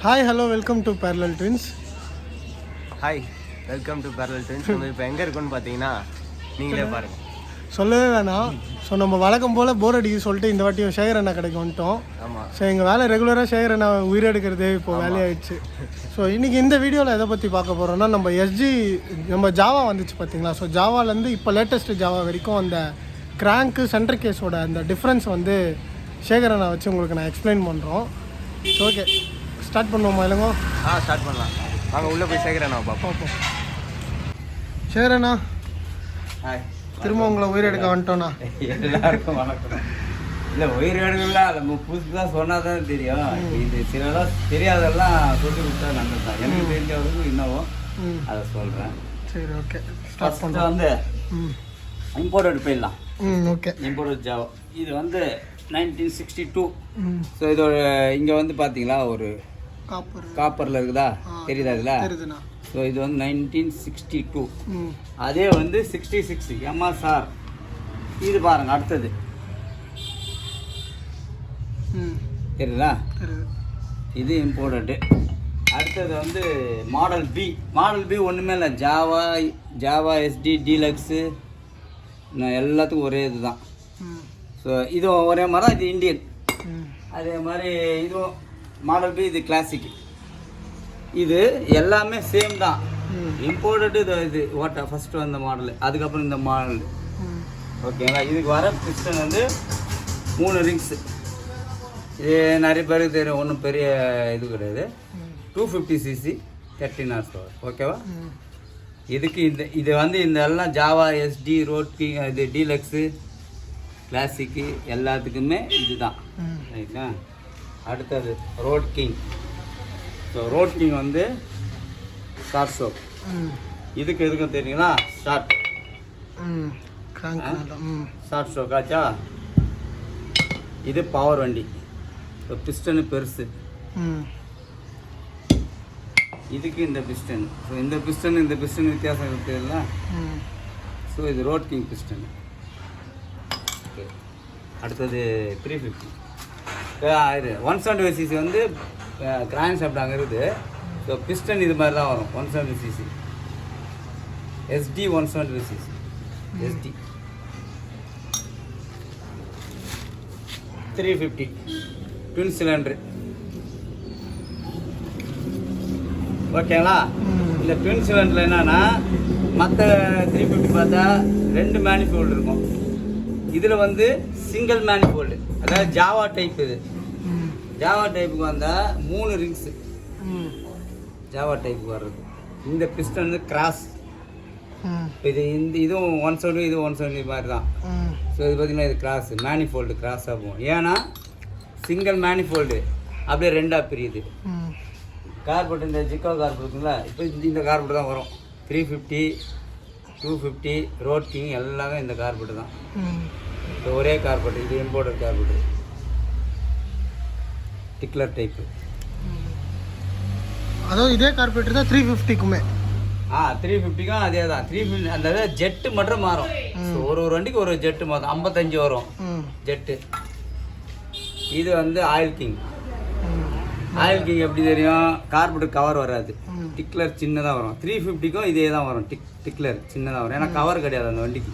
Hi, hello, welcome to Parallel Twins. Hi welcome to parallel twins. நம்ம இப்போ எங்கே இருக்கோன்னு பார்த்தீங்கன்னா நீங்களே பாருங்கள். சொல்லவே வேணாம். ஸோ நம்ம வழக்கம் போல் போர் அடிக்க சொல்லிட்டு இந்த வாட்டியும் சேகர் அண்ணா கடைக்கு வந்துட்டோம். ஆமாம். ஸோ எங்கள் வேலை ரெகுலராக சேகர் அண்ணா உயிரெடுக்கிறதே இப்போ வேலையாகிடுச்சு. ஸோ இன்றைக்கி இந்த வீடியோவில் எதை பற்றி பார்க்க போகிறோம்னா, நம்ம எஸ்ஜி நம்ம ஜாவா வந்துச்சு பார்த்தீங்களா. ஸோ ஜாவாலேருந்து இப்போ லேட்டஸ்ட் ஜாவா வரைக்கும் அந்த கிராங்க்கு சென்டர் கேஸோட அந்த டிஃப்ரென்ஸ் வந்து சேகர் அண்ணா வச்சு உங்களுக்கு நான் எக்ஸ்பிளைன் பண்ணுறோம். ஸோ ஓகே, ஸ்டார்ட் பண்ணுவோமா இல்லைங்கோ? ஸ்டார்ட் பண்ணலாம். வாங்க உள்ளே போய் சேகர் அண்ணா பார்ப்போம். சேகர் அண்ணா, ஹாய், திரும்ப உங்களை உயிரெடுக்க வந்துட்டோண்ணா. எல்லாருக்கும் வணக்கம். இல்லை உயிரிழங்கலாம் நம்ம புதுசாக சொன்னால் தான் தெரியும். இது சிலதெல்லாம் தெரியாதெல்லாம் சொல்லி கொடுத்தா நல்லது தான். எனக்கு தெரிஞ்சவருக்கும் இன்னமும் அதை சொல்கிறேன். சரி, ஓகே, ஸ்டார்ட் ஃபஸ்ட்டு பண்ணுறோம். வந்து இம்போர்ட்டட் போயிடலாம். ஓகே. இம்போர்ட்டட் ஜாவா இது வந்து 1962. ஸோ இதோட இங்கே வந்து பார்த்தீங்களா ஒரு காப்பரில் இருக்குதா, தெரியுதா இதில்? தெரியுதுண்ணா. ஸோ இது வந்து 1962. அதே வந்து 66 எம்எஸ்ஆர். இது பாருங்க அடுத்தது தெரியுதா? இது இம்போர்ட்டடு. அடுத்தது வந்து மாடல் பி. மாடல் பி ஒன்றுமே இல்லை, ஜாவா எஸ்டி டீலக்ஸு எல்லாத்துக்கும் ஒரே இது தான். ஸோ இது ஒரே மாதிரி தான். இது இந்தியன். அதே மாதிரி இதுவும் மாடல் பி, இது கிளாசிக். இது எல்லாமே சேம் தான். இம்போர்ட்டடு இது ஓட்ட ஃபஸ்ட்டு வந்த மாடலு, அதுக்கப்புறம் இந்த மாடல். ஓகேங்களா? இதுக்கு வர பிஸ்டன் வந்து 3 ரிங்ஸு. இது நிறைய பேருக்கு தெரியும், ஒன்றும் பெரிய இது கிடையாது. 250cc 13 horsepower. ஓகேவா? இதுக்கு இது வந்து இந்த எல்லாம் ஜாவா எஸ்டி ரோட்கி இது டீலக்ஸு கிளாசிக்கு எல்லாத்துக்குமே இது தான். ரைட்டா? அடுத்தது road king. So road king வந்து ஷார்ட் ஸ்ட்ரோக். இதுக்கு எதுக்கும் தெரியுங்களா? ஷார்ட் ஸ்ட்ரோக் ஆச்சா. இது பவர் வண்டி. ஸோ பிஸ்டனு பெருசு. இதுக்கு இந்த பிஸ்டன். ஸோ இந்த பிஸ்டன் வித்தியாசம் இருக்குதுல்ல. ஸோ இது ரோட் கிங் பிஸ்டன். ஓகே. அடுத்தது 350. 175cc வந்து கிராண்ட் ஷாஃப்ட் அங்கே இருக்குது. ஸோ பிஸ்டன் இது மாதிரி தான் வரும். 170cc ST 175cc ST. 350 twin cylinder. ஓகேங்களா? இந்த ட்வின் சிலிண்டரில் என்னன்னா, மற்ற 350 பார்த்தா 2 மேனிஃபோல்டு இருக்கும். இதில் வந்து சிங்கிள் மேனிஃபோல்டு. அதாவது ஜாவா டைப். இது ஜாவா டைப்புக்கு வந்தால் 3 ரிங்ஸு ஜாவா டைப்புக்கு வர்றது. இந்த பிஸ்டன் வந்து கிராஸ். இதுவும் 170, இது 170 மாதிரி தான். ஸோ இது பார்த்திங்கன்னா இது கிராஸ் மேனிஃபோல்டு கிராஸாக போகும். ஏன்னா சிங்கிள் மேனிஃபோல்டு அப்படியே 2ஆக பிரியுது. கார்பெட் இந்த ஜிக்கோ கார்பெட் இருக்குங்களா, இப்போ இந்த கார்பெட் தான் வரும். 350 250 ரோட் கிங் எல்லாமே இந்த கார்பெட்டு தான். ஸோ ஒரே கார்பெட். இது இம்போர்ட்டட் கார்பெட்டு, டிக்லர் டைப்பு. அதாவது இதே கார்பெட்டர் தான் 350க்குமே. 350க்கும் அதே தான். 350 அந்த ஜெட்டு மட்டும் மாறும். ஸோ ஒரு வண்டிக்கு ஒரு ஜெட்டு மாறும். 55 வரும் ஜெட்டு. இது வந்து ஆயில் கிங். ஆயில் கிங் எப்படி தெரியும்? கார்பெட் கவர் வராது, டிக்லர் சின்னதாக வரும். 350க்கும் இதே தான் வரும், டிக்லர் சின்னதாக வரும். ஏன்னா கவர் கிடையாது அந்த வண்டிக்கு.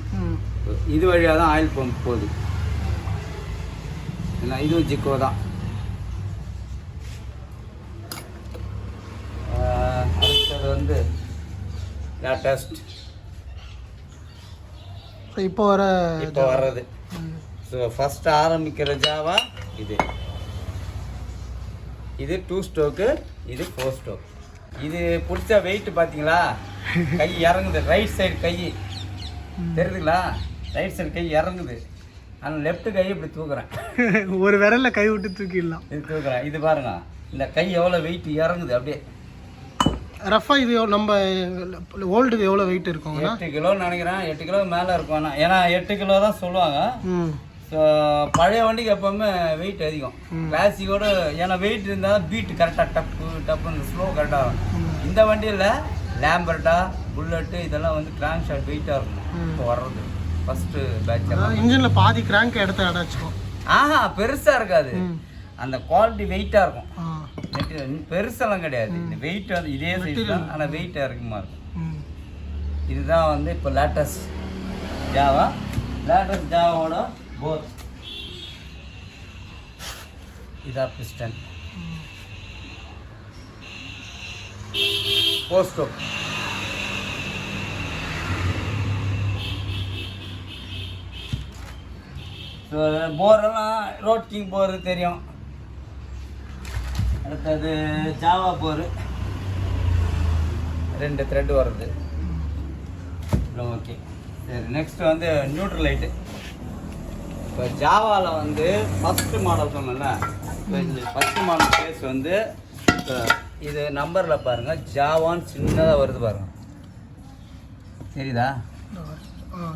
இது வழியாக தான் ஆயில் பம்ப் போகுது. ஏன்னா இதுவும் ஜிக்கோ தான். அடுத்தது வந்து லேட்டஸ்ட் இப்போ வர்றது. ஸோ ஃபஸ்ட்டு ஆரம்பிக்கிற ஜாவா இது. இது 2 ஸ்ட்ரோக்கு, இது 4 ஸ்ட்ரோக். இது பிடிச்ச வெயிட் பார்த்தீங்களா? கை இறங்குது. ரைட் சைடு கை தெரியுதுங்களா? ரைட் சைடு கை இறங்குது. ஆனால் லெஃப்ட் கை இப்படி தூக்குறேன். ஒரு விரலில் கை விட்டு தூக்கிடலாம். இது தூக்குறேன். இது பாருங்க, இந்த கை எவ்வளோ வெயிட் இறங்குது அப்படியே. ரஃபாக இது நம்ம ஓல்டுக்கு எவ்வளோ வெயிட் இருக்கும்? 8 கிலோன்னு நினைக்கிறேன். 8 கிலோ மேலே இருக்கும். ஏன்னா 8 கிலோ தான் சொல்லுவாங்க. ஸோ பழைய வண்டிக்கு எப்போவுமே வெயிட் அதிகம் கிளாசிக்கோட. ஏன்னா வெயிட் இருந்தால் பீட்டு கரெக்டாக டப்புன்னு ஸ்லோ கரெக்டாக இருக்கும். இந்த வண்டியில் லேம்பர்ட்டா புல்லட்டு இதெல்லாம் வந்து கிராங்க் ஷாட் வெயிட்டாக இருக்கும். இப்போ வர்றது ஃபஸ்ட்டு பேட்ச். இன்ஜினில் பாதி கிராங்க் இடத்த அடைச்சிக்கும். பெருசாக இருக்காது. அந்த குவாலிட்டி வெயிட்டாக இருக்கும். மெட்டீரியல் பெருசெல்லாம் கிடையாது. இந்த வெயிட் வந்து இதே சைஸ் தான், ஆனால் வெயிட்டாக இருக்குமா இருக்கும். இதுதான் வந்து இப்போ லேட்டஸ்ட் ஜாவாவோட போர். இதான் piston posto. So போரெல்லாம் road king போர் தெரியும். அடுத்தது ஜாவா போர், 2 த்ரெட் வருது. ஓகே சரி, நெக்ஸ்ட் வந்து நியூட்ரல் லைட்டு. இப்போ ஜாவாவில் வந்து ஃபஸ்ட்டு மாடல் சொன்னல, ஃபஸ்ட்டு மாடல் கேஸ் வந்து இது நம்பரில் பாருங்கள், ஜாவான்னு சின்னதாக வருது பாருங்கள், தெரியுதா?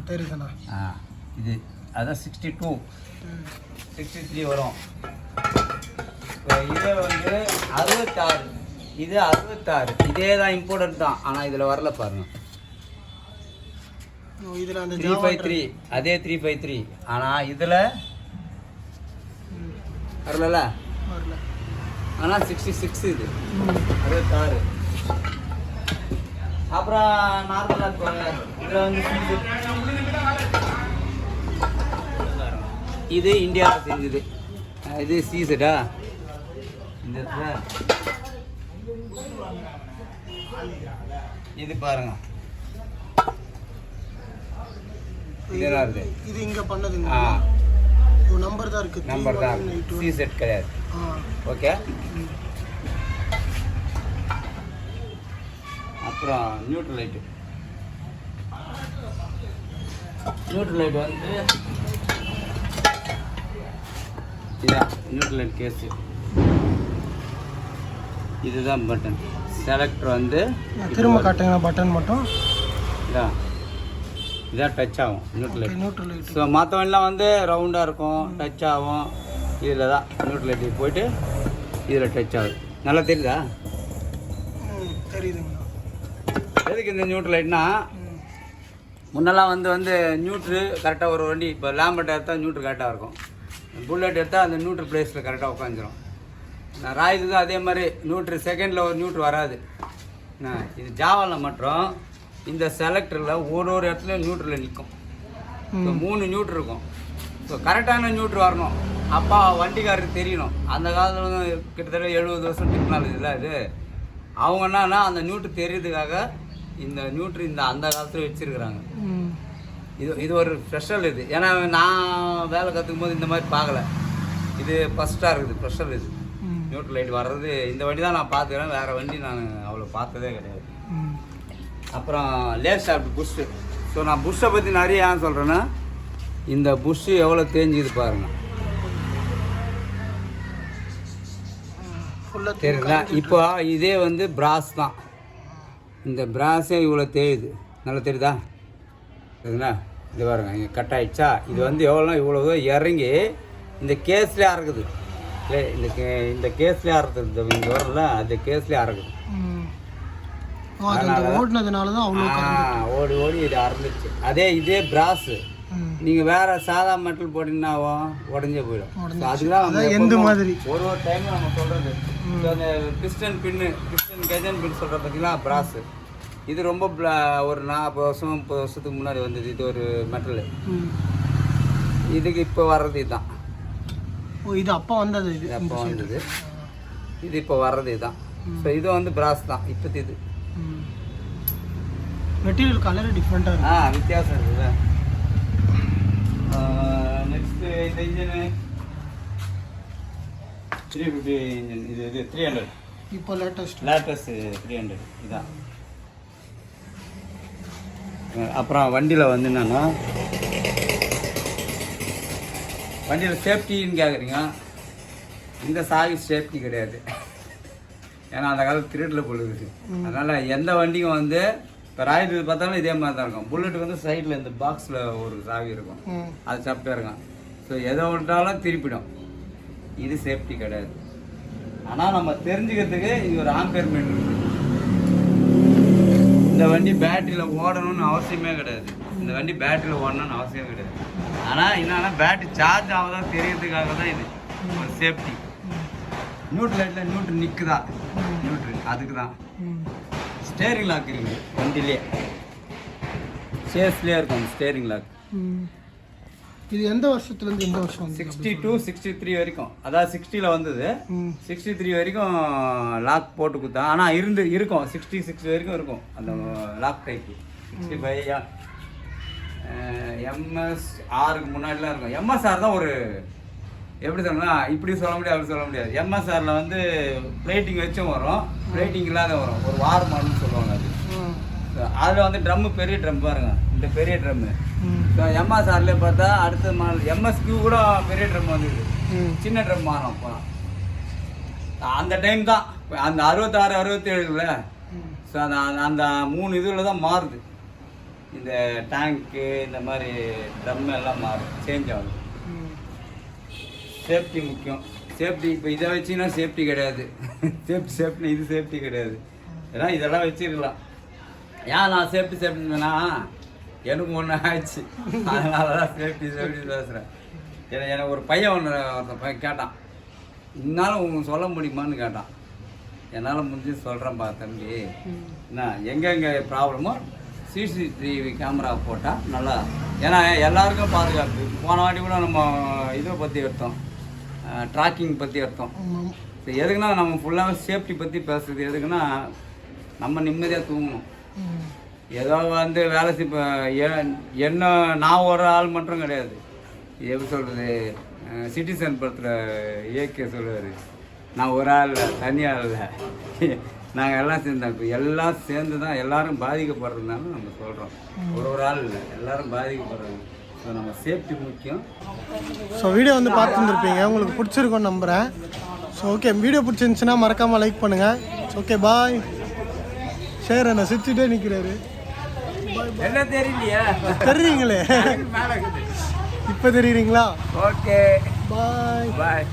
தெரியுதுண்ணா. இது அதான் 62 63 வரும். இது வந்து 66, இது 66. இதே தான் இம்போர்ட்டட் தான், ஆனால் இதில் வரல பாருங்கள். இதில் அந்த 353 அதே 353, ஆனால் இதில் வரல. ஆனால் 66 இது 66. அப்புறம் நார்மலாக இப்போ இதில் வந்து இது இந்தியாவில் செஞ்சது. இது சீசடா இந்த இது பாருங்க, இது இங்க பண்ணது நம்பர் தான் இருக்கு, நம்பர் தான், சி செட் கிடையாது. ஓகே. அப்புறம் நியூட்ரல் லைட் வந்து இதான் நியூட்ரல் லைட் கேஸு. இதுதான் பட்டன் செலக்டர் வந்து திரும்ப காட்டுங்க. பட்டன் மட்டும் இதான் டச் ஆகும் நியூட்ரல் லைட். ஸோ மற்றவெல்லாம் வந்து ரவுண்டாக இருக்கும், டச் ஆகும். இதில் தான் நியூட்ரல் லைட் போயிட்டு இதில் டச் ஆகுது. நல்லா தெரியுதா? தெரியுதுங்க. எதுக்கு இந்த நியூட்ரல் லைட்னா, முன்னெல்லாம் வந்து நியூட்ரு கரெக்டாக ஒரு வண்டி, இப்போ லேம்பர்ட் எடுத்தால் நியூட்ரு கரெக்டாக இருக்கும், புல்லட் எடுத்தால் அந்த நியூட்ரு பிளேஸில் கரெக்டாக உட்காந்துரும். நான் ராயுதுக்கும் அதே மாதிரி நியூட்ரு செகண்டில் ஒரு நியூட்ரு வராது. இது ஜாவாவில் மட்டும் இந்த செலக்டரில் ஒரு இடத்துலையும் நியூட்ரில் நிற்கும். இப்போ 3 நியூட்ரு இருக்கும். ஸோ கரெக்டான நியூட்ரு வரணும், அப்பா வண்டிக்காரருக்கு தெரியணும். அந்த காலத்தில் வந்து கிட்டத்தட்ட 70 வருஷம் டெக்னாலஜி இல்லை இது. அவங்க என்னன்னா அந்த நியூட்ரு தெரியறதுக்காக இந்த நியூட்ரு அந்த காலத்தில் வச்சுருக்குறாங்க. இது ஒரு ஸ்பெஷல் இது. ஏன்னா நான் வேலை கற்றுக்கும் போது இந்த மாதிரி பார்க்கல. இது ஃபஸ்ட்டாக இருக்குது, ஸ்பெஷல் இது. நியூட்ரல் லைட் வர்றது இந்த வண்டி தான் நான் பார்த்துக்கிறேன், வேறு வண்டி நான் அவ்வளோ பார்த்ததே கிடையாது. அப்புறம் லேஸ் ஷாஃப்ட் புஷ்ஷு. ஸோ நான் புஷ்ஷை பற்றி நிறைய ஏன் சொல்கிறேன்னா, இந்த புஷ்ஷு எவ்வளோ தேஞ்சிது பாருங்கள், தெரியுங்களா? இப்போ இதே வந்து பிராஸ் தான், இந்த பிராஸே இவ்வளோ தேயுது, நல்லா தெரியுதா? சரிங்களா? இது பாருங்க, இங்கே கட் ஆகிடுச்சா? இது வந்து எவ்வளோனா இவ்வளோ இறங்கி இந்த கேஸ்லேயே அறக்குது. இல்லை இந்த கேஸ்லேயே அறக்குது, இங்கே வரல அந்த கேஸ்லேயே அறக்குது. ஓடினதுனால தான் ஓடி ஓடி இது அறந்துச்சு. இதே பிராஸு நீங்கள் வேறு சாதா மெட்டல் போட்டிங்கன்னா உடஞ்சே போயிடும். அதுதான் எந்த மாதிரி ஒரு டைம் நம்ம சொல்கிறது. அந்த பிஸ்டன் கஜன் பின் சொல்கிற பார்த்தீங்களா, பிராஸு. இது ரொம்ப ஒரு 40 வருஷம் 30 வருஷத்துக்கு முன்னாடி வந்தது. இது ஒரு மெட்டலு. இதுக்கு இப்போ வர்றது இதுதான். இது அப்போ வந்தது, அப்போ வந்தது. இது இப்போ வர்றது இதுதான். ஸோ இது வந்து பிராஸ் தான் இப்போது. இது மெட்டீரியல் கலர் டிஃப்ரெண்ட்டாக இருக்குது, வித்தியாசம் இருக்குல்ல. நெக்ஸ்ட்டு இந்த இன்ஜினு 350 இன்ஜின். இது 300 இப்போ லேட்டஸ்ட் 300 இதுதான். அப்புறம் வண்டியில் வந்து என்னன்னா, வண்டியில் சேஃப்டின்னு கேட்குறீங்க. இந்த சாவி சேஃப்டி கிடையாது. ஏன்னா அந்த காலத்து திருட்டில் பொழுது. அதனால் எந்த வண்டிக்கும் வந்து இப்போ ராய்டு பார்த்தாலும் இதே மாதிரி தான் இருக்கும். புல்லட்டுக்கு வந்து சைடில் இந்த பாக்ஸில் ஒரு சாவி இருக்கும், அது சாப்பிட்டே இருக்கும். ஸோ எதை விட்டாலும் திருப்பிடும். இது சேஃப்டி கிடையாது. ஆனால் நம்ம தெரிஞ்சுக்கிறதுக்கு இது ஒரு ஆம்பேர் மீட்டர் இருக்குது. இந்த வண்டி பேட்டரியில் ஓடணும்னு அவசியமே கிடையாது. இந்த வண்டி பேட்டரியில் ஓடணும்னு அவசியம் கிடையாது. ஆனால் என்னன்னா பேட்டரி சார்ஜ் ஆகுதான் தெரியறதுக்காக தான் இது ஒரு சேஃப்டி. நியூட்ரல் லைட்டில் நியூட்ரல் நிற்குதா நியூட்ரல் அதுக்கு தான். ஸ்டேரிங் லாக் இருக்குது வண்டிலே, சேஸ்லேயே இருக்கும் ஸ்டேரிங் லாக். இது எந்த வருஷத்துலேருந்து எந்த வருஷம்? 62 63 வரைக்கும், அதாவது 60ல் வந்தது, 63 வரைக்கும் லாக் போட்டு கொடுத்தா. ஆனால் இருக்கும் 66 வரைக்கும் இருக்கும் அந்த லாக் டைப்பு. 65 எம்எஸ்ஆருக்கு முன்னாடிலாம் இருக்கும். எம்எஸ்ஆர் தான் ஒரு எப்படி சொல்லணும்னா இப்படி சொல்ல முடியாது அப்படி சொல்ல முடியாது. எம்எஸ்ஆரில் வந்து பிளேட்டிங் வச்சும் வரும், பிளேட்டிங் இல்லாத வரும், ஒரு வார் மாடல்னு சொல்லுவாங்க அது. அதில் வந்து ட்ரம்மு பெரிய ட்ரம் பாருங்க, இந்த பெரிய ட்ரம்மு. எம்எஸ்ஆர்லேயே பார்த்தா அடுத்த மாடல் எம்எஸ்கியூ கூட பெரிய ட்ரம் வந்தது, சின்ன ட்ரம் மாறும். அப்போ அந்த டைம் தான் அந்த 66 67ல. ஸோ அந்த அந்த 3 இதில் தான் மாறுது. இந்த டேங்க்கு இந்த மாதிரி ட்ரம் எல்லாம் மாறும், சேஞ்ச் ஆகுது. சேஃப்டி முக்கியம். சேஃப்டி இப்போ இதை வச்சிங்கன்னா சேஃப்டி கிடையாது. சேஃப்டி இது சேஃப்டி கிடையாது. ஏன்னா இதெல்லாம் வச்சிருக்கலாம். ஏன் நான் சேஃப்டின்னா எனக்கு ஒன்று ஆயிடுச்சு, அதனால தான் சேஃப்டி பேசுகிறேன். எனக்கு ஒரு பையன் ஒருத்தன் பையன் கேட்டான், என்னால் உங்களுக்கு சொல்ல முடியுமான்னு கேட்டான். என்னால் முடிஞ்சு சொல்கிறேன்ப்பா தம்பி. என்ன எங்கெங்கே ப்ராப்ளமோ சிசிடிவி கேமரா போட்டால் நல்லா, ஏன்னா எல்லாருக்கும் பாதுகாப்பு. போன வாட்டி கூட நம்ம இதை பற்றி எடுத்தோம், ட்ராக்கிங் பற்றி எடுத்தோம். எதுக்குன்னா நம்ம ஃபுல்லாக சேஃப்டி பற்றி பேசுறது எதுக்குன்னா நம்ம நிம்மதியாக தூங்கணும். ஏதோ வந்து வேலை இப்போ என்ன நான் ஒரு ஆள் மட்டும் கிடையாது. எப்படி சொல்கிறது, சிட்டிசன் படத்தில் ஏகே சொல்லுவார், நான் ஒரு ஆள் இல்லை, தனியாக இல்லை, நாங்கள் எல்லாம் சேர்ந்தோம். இப்போ எல்லாம் சேர்ந்து தான் எல்லோரும் பாதிக்கப்படுறதுனால நம்ம சொல்கிறோம். ஒரு ஆள் இல்லை, எல்லோரும் பாதிக்கப்படுறது. ஸோ நம்ம சேஃப்டி முக்கியம். ஸோ வீடியோ வந்து பார்த்துருந்துருப்பீங்க, உங்களுக்கு பிடிச்சிருக்கும்னு நம்புகிறேன். ஸோ ஓகே, வீடியோ பிடிச்சிருந்துச்சுன்னா மறக்காமல் லைக் பண்ணுங்கள். Okay bye. ஷேர் என்ன சிரிச்சுட்டே நிற்கிறாரு, என்ன தெரியலையா? தெரியுங்களே, இப்போ தெரியுறீங்களா? ஓகே பாய் பாய்.